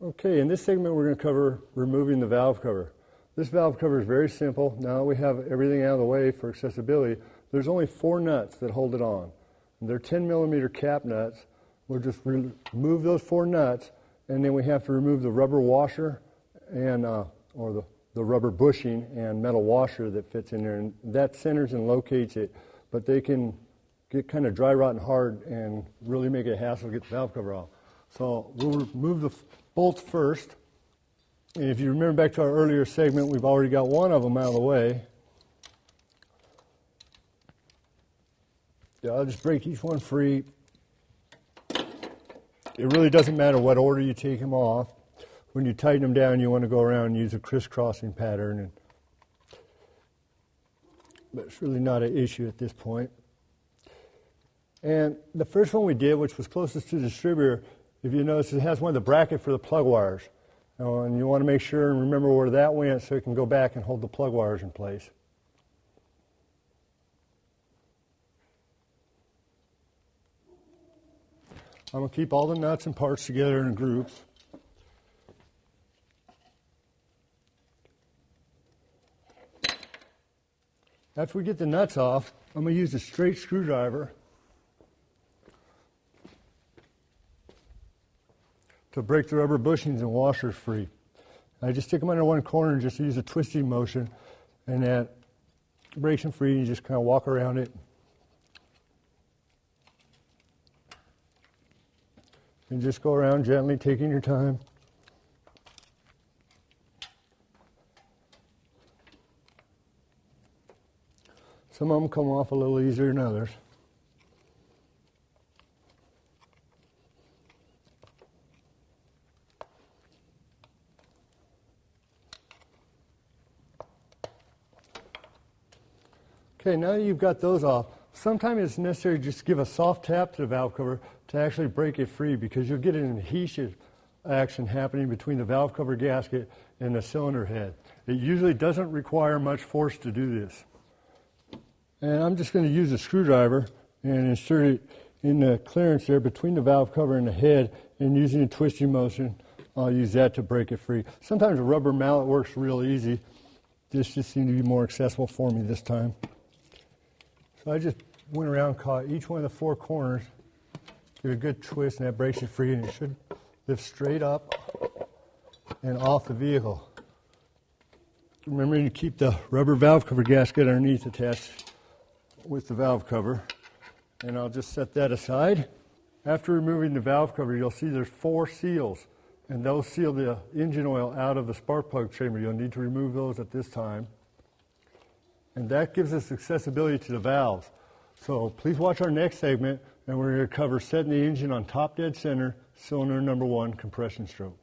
Okay, in this segment we're going to cover removing the valve cover. This valve cover is very simple. Now that we have everything out of the way for accessibility, there's only 4 nuts that hold it on. They're 10 millimeter cap nuts. We'll just remove those 4 nuts, and then we have to remove the rubber washer and or the rubber bushing and metal washer that fits in there, and that centers and locates it, but they can get kind of dry, rotten hard and really make it a hassle to get the valve cover off. So we'll remove the bolts first. And if you remember back to our earlier segment, we've already got one of them out of the way. Yeah, I'll just break each one free. It really doesn't matter what order you take them off. When you tighten them down, you want to go around and use a crisscrossing pattern. But it's really not an issue at this point. And the first one we did, which was closest to the distributor, if you notice, it has one of the bracket for the plug wires. And you want to make sure and remember where that went so it can go back and hold the plug wires in place. I'm going to keep all the nuts and parts together in groups. After we get the nuts off, I'm going to use a straight screwdriver to break the rubber bushings and washers free. I just stick them under one corner and just use a twisting motion, and that breaks them free, and you just kind of walk around it. And just go around gently, taking your time. Some of them come off a little easier than others. Okay, now that you've got those off, sometimes it's necessary to just give a soft tap to the valve cover to actually break it free, because you'll get an adhesive action happening between the valve cover gasket and the cylinder head. It usually doesn't require much force to do this. And I'm just going to use a screwdriver and insert it in the clearance there between the valve cover and the head, and using a twisting motion, I'll use that to break it free. Sometimes a rubber mallet works real easy. This just seemed to be more accessible for me this time. So I just went around, caught each one of the 4 corners, give it a good twist, and that breaks it free, and it should lift straight up and off the vehicle. Remembering to keep the rubber valve cover gasket underneath attached with the valve cover. And I'll just set that aside. After removing the valve cover, you'll see there's 4 seals, and those seal the engine oil out of the spark plug chamber. You'll need to remove those at this time. And that gives us accessibility to the valves. So please watch our next segment, and we're going to cover setting the engine on top dead center, cylinder number 1, compression stroke.